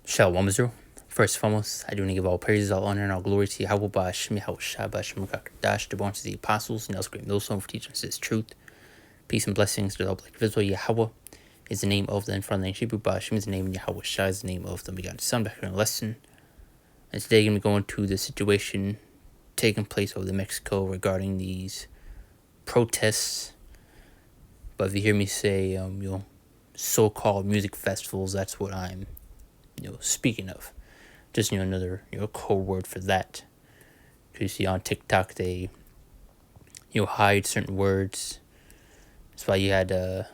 Shalom Israel. First and foremost, I do want to give all praises, all honor, and all glory to Yahweh Ba'Shem Yahushua Ba'Shem Dash, the born to the apostles, and else great millstone for teaching us his truth. Peace and blessings to the public visible. Yahweh is the name of the infernal name Hebrew. Ba'Shem is the name, and Yahweh Shai is the name of the begotten Son. Back in a lesson. And today I'm going to go into the situation taking place over Mexico regarding these protests. But if you hear me say, so-called music festivals, that's what I'm, speaking of. Just, another, code word for that. Because you see on TikTok, they, hide certain words. That's why you had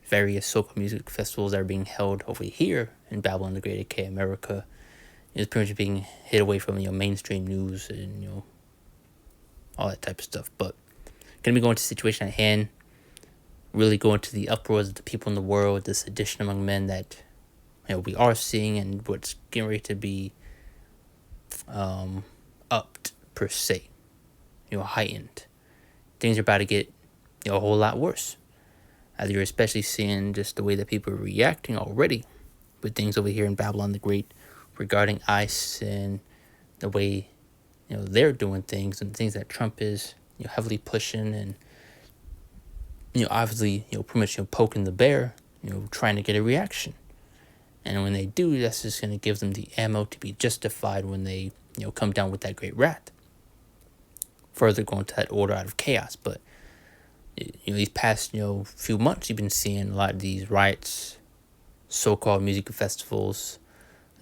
various so-called music festivals that are being held over here in Babylon the Great, aka America. It's pretty much being hid away from, mainstream news and, all that type of stuff. But going to be going to the situation at hand. Really go into the uproars of the people in the world, the sedition among men that we are seeing, and what's getting ready to be upped per se, heightened. Things are about to get a whole lot worse, as you're especially seeing just the way that people are reacting already with things over here in Babylon the Great regarding ICE and the way they're doing things and things that Trump is heavily pushing and obviously, pretty much, poking the bear, trying to get a reaction. And when they do, that's just going to give them the ammo to be justified when they, come down with that great wrath. Further going to that order out of chaos. But, these past, few months, you've been seeing a lot of these riots, so-called music festivals,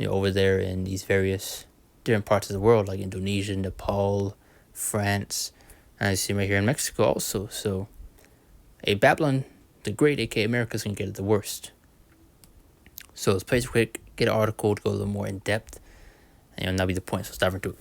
over there in these various different parts of the world, like Indonesia, Nepal, France, and I see right here in Mexico also. So, Babylon the Great, aka America, is going to get it the worst. So let's play quick, get an article to go a little more in depth, and that'll be the point, so let's dive into it.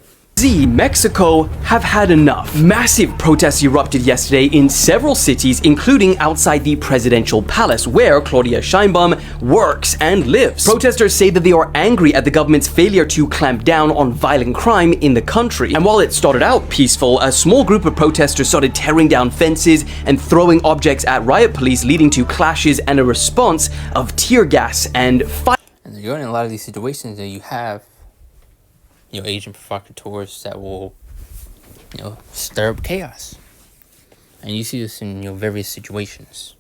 Mexico have had enough. Massive protests erupted yesterday in several cities, including outside the presidential palace, where Claudia Sheinbaum works and lives. Protesters say that they are angry at the government's failure to clamp down on violent crime in the country. And while it started out peaceful, a small group of protesters started tearing down fences and throwing objects at riot police, leading to clashes and a response of tear gas and fire. And you're in a lot of these situations that you have Asian provocateurs that will, stir up chaos. And you see this in, various situations.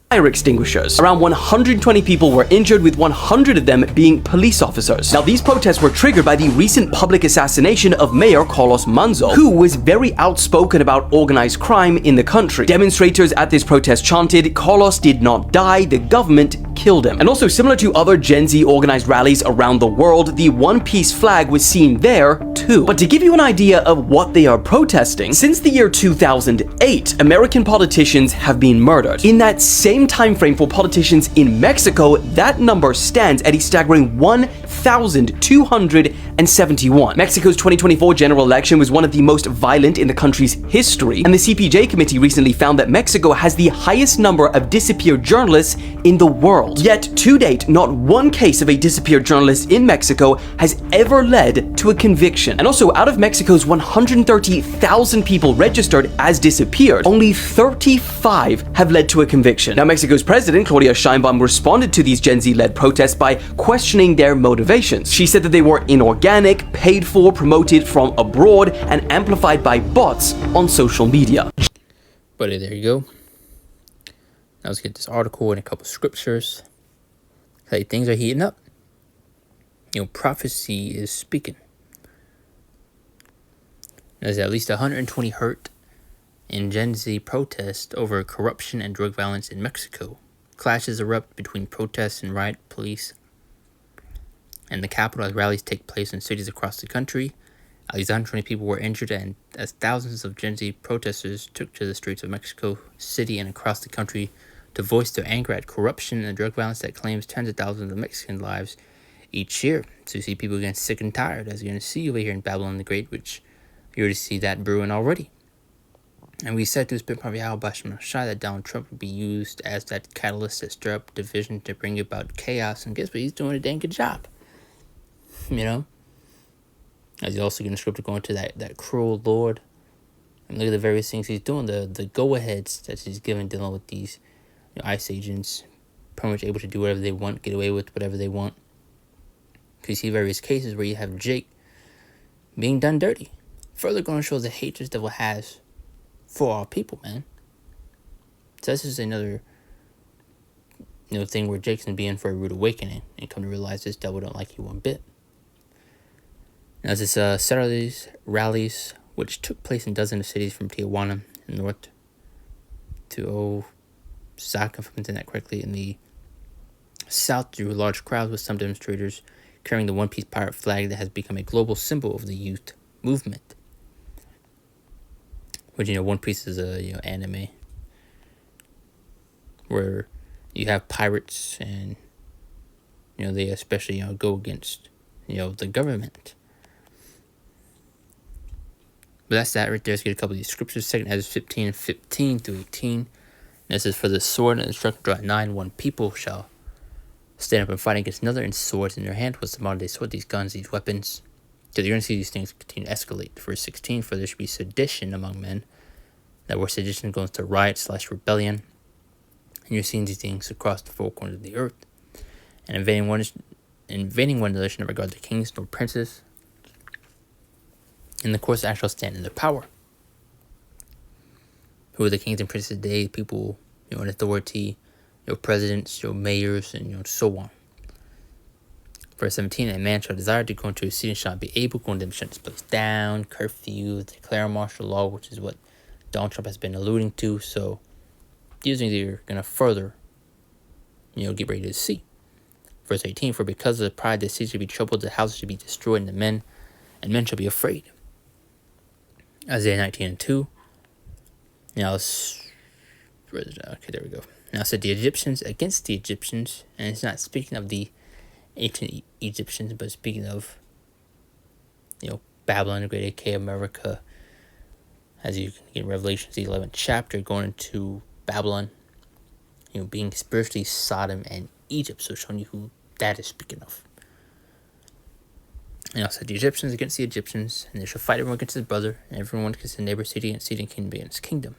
Fire extinguishers. Around 120 people were injured, with 100 of them being police officers. Now, these protests were triggered by the recent public assassination of Mayor Carlos Manzo, who was very outspoken about organized crime in the country. Demonstrators at this protest chanted, "Carlos did not die, the government killed him." And also, similar to other Gen Z organized rallies around the world, the One Piece flag was seen there too. But to give you an idea of what they are protesting, since the year 2008, American politicians have been murdered. In that same time frame for politicians in Mexico, that number stands at a staggering 1,271. Mexico's 2024 general election was one of the most violent in the country's history, and the CPJ committee recently found that Mexico has the highest number of disappeared journalists in the world. Yet, to date, not one case of a disappeared journalist in Mexico has ever led to a conviction. And also, out of Mexico's 130,000 people registered as disappeared, only 35 have led to a conviction. Now, Mexico's president, Claudia Sheinbaum, responded to these Gen Z-led protests by questioning their motivations. She said that they were inorganic, paid for, promoted from abroad, and amplified by bots on social media. But there you go. Now let's get this article and a couple scriptures. Hey, things are heating up. Prophecy is speaking. There's at least 120 hurt in Gen Z protest over corruption and drug violence in Mexico. Clashes erupt between protests and riot police and the capital as rallies take place in cities across the country. At least 120 people were injured, and as thousands of Gen Z protesters took to the streets of Mexico City and across the country to voice their anger at corruption and drug violence that claims tens of thousands of Mexican lives each year. So you see people getting sick and tired, as you're going to see over here in Babylon the Great, which you already see that brewing already. And we said to this Prophet Yahweh Ba'Shem Yahushua that Donald Trump would be used as that catalyst to stir up division, to bring about chaos. And guess what? He's doing a dang good job. As he's also going to scripture going to that cruel Lord. And look at the various things he's doing. The go-aheads that he's giving dealing with these ICE agents. Pretty much able to do whatever they want, get away with whatever they want. You see various cases where you have Jake being done dirty. Further going to show the hatred the devil has for all people, man. So this is another thing where Jake's gonna be in for a rude awakening and come to realize this devil don't like you one bit. Now this Saturday's rallies, which took place in dozens of cities from Tijuana in north to Osaka, if I'm saying that correctly, in the south, drew large crowds with some demonstrators carrying the One Piece pirate flag that has become a global symbol of the youth movement. Which, One Piece is a anime where you have pirates and they especially go against the government. But that's that right there. Let's get a couple of these scriptures. 2 Ezra 15 through 18. And this is for the sword and instruction draw 9. One people shall stand up and fight against another, and swords in their hand. What's the modern day sword? These guns, these weapons. Because you're going to see these things continue to escalate. Verse 16, for there should be sedition among men. That word sedition goes to riot/rebellion. And you're seeing these things across the four corners of the earth. And invading one another should not regard their kings nor princes. In the course that shall stand in their power. Who are the kings and princes today? People, in authority, presidents, mayors, and so on. Verse 17, a man shall desire to go into a city and shall not be able, going to shut this place down, curfew, declare martial law, which is what Donald Trump has been alluding to. So these things are going to further, get ready to see. Verse 18, for because of the pride, the city shall be troubled, the houses shall be destroyed, and men shall be afraid. Isaiah 19:2. Now, okay, there we go. Now, said the Egyptians against the Egyptians, and it's not speaking of the ancient Egyptians, but speaking of, Babylon, the Great Aka, America, as you can get in Revelations, the 11th chapter, going into Babylon, being spiritually Sodom and Egypt, so showing you who that is speaking of. And also the Egyptians against the Egyptians, and they shall fight everyone against his brother, and everyone against his neighbor, city against city, and kingdom against kingdom.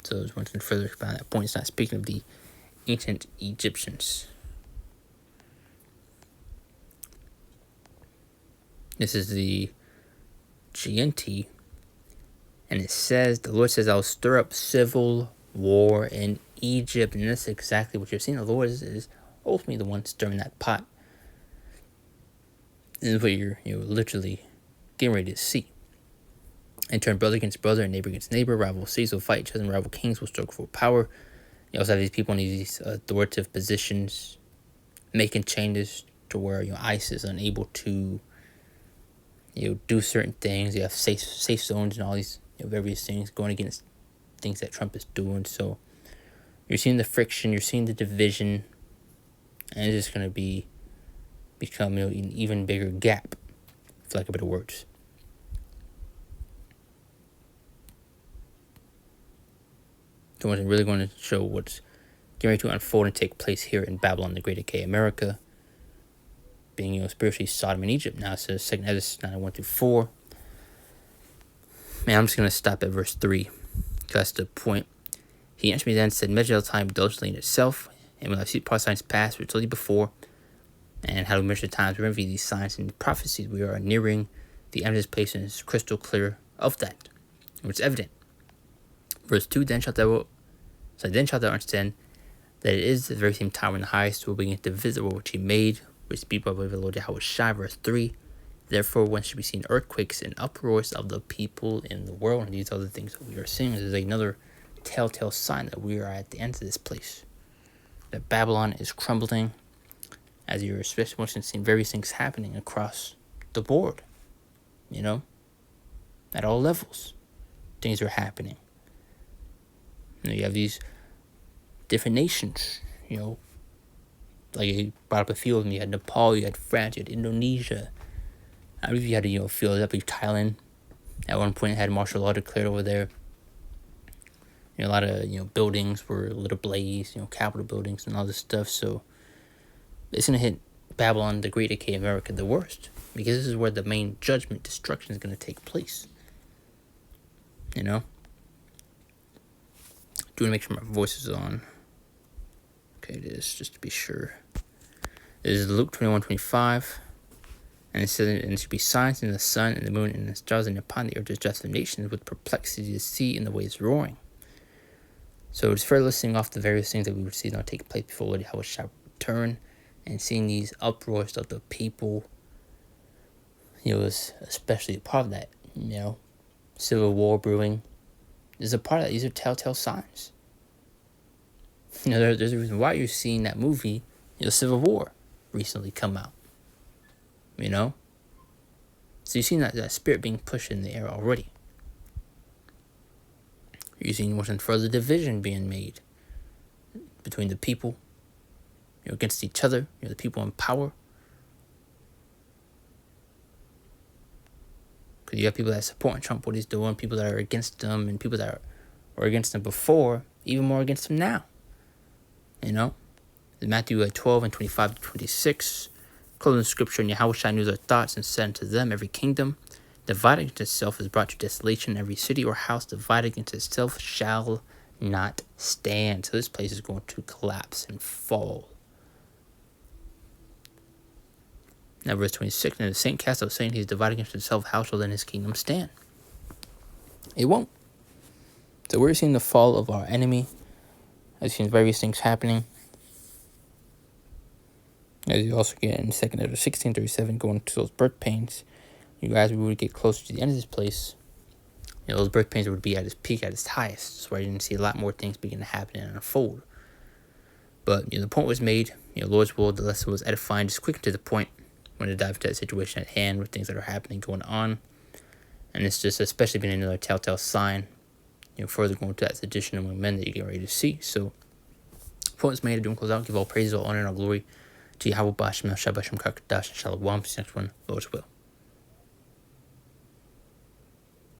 So I just wanted to further expand that point. It's not speaking of the ancient Egyptians. This is the GNT, and it says, the Lord says, I'll stir up civil war in Egypt, and that's exactly what you're seeing. The Lord is ultimately the one stirring that pot. This is what you're literally getting ready to see. And turn brother against brother and neighbor against neighbor. Rival cities will fight each other, and rival kings will struggle for power. You also have these people in these authoritative positions making changes to where ISIS is unable to do certain things. You have safe zones and all these various things going against things that Trump is doing. So you're seeing the friction, you're seeing the division, and it's just going to become an even bigger gap, for lack of better words. So I'm really going to show what's getting ready to unfold and take place here in Babylon, the Great Aka, America, being spiritually Sodom and Egypt. Now it says 2 Ezra 9:1-4. Man, I'm just going to stop at verse 3, because that's the point. He answered me then and said, measure the time diligently in itself, and when I see part signs past, which told you before, and how to measure the times, remember these signs and prophecies, we are nearing the end of this place, and it's crystal clear of that. It's evident. Verse 2, then shalt thou understand that it is the very same time when the highest will begin to visit which he made, which speak by the Lord Yahweh Shai. Verse 3, therefore when should be seen earthquakes and uproars of the people in the world, and these other things that we are seeing. This is another telltale sign that we are at the end of this place, that Babylon is crumbling, as you're especially seeing various things happening across the board, at all levels. Things are happening. You have these different nations, like you brought up a few of them. You had Nepal, you had France, you had Indonesia. I believe you had Philadelphia, Thailand. At one point had martial law declared over there. A lot of buildings were lit ablaze, Capitol buildings and all this stuff. So it's gonna hit Babylon, the Great Aka, America, the worst, because this is where the main judgment, destruction is gonna take place. Do want to make sure my voice is on. Okay, it is, just to be sure. This is Luke 21:25. And it says, and it should be signs in the sun and the moon and the stars, and upon the earth to judge the nations with perplexity, the sea and the waves roaring. So it's further listing off the various things that we would see now take place before Lord Yahweh shall return, and seeing these uproars of the people, is especially a part of that. Civil war brewing is a part of that. These are telltale signs. There's a reason why you're seeing that movie, Civil War, recently come out. So you've seen that spirit being pushed in the air already. You're seeing more and further division being made between the people, against each other, the people in power. Because you have people that are supporting Trump, what he's doing, people that are against him, and people that were against him before, even more against him now. In Matthew 12:25-26, closing the scripture, and Yahweh knew their thoughts and said unto them, every kingdom divided against itself is brought to desolation. Every city or house divided against itself shall not stand. So this place is going to collapse and fall. Now verse 26, and the saint cast out saying, he is divided against himself, how shall then his kingdom stand? It won't. So we're seeing the fall of our enemy. I've seen various things happening. As you also get in 2 Ezra 16:37, going to those birth pains. We would get closer to the end of this place. Those birth pains would be at its peak, at its highest. So we're going to see a lot more things begin to happen and unfold. But the point was made. Lord's will, the lesson was edifying, just quick to the point. When to dive into that situation at hand with things that are happening, going on. And it's just especially been another telltale sign, further going to that sedition among men that you get ready to see. So, point was made. I do close out. Give all praise, all honor, and all glory to Yahweh, Bashem, Shabbat, Shem, Kakadash, and Shalom. See you next one. Lord's will.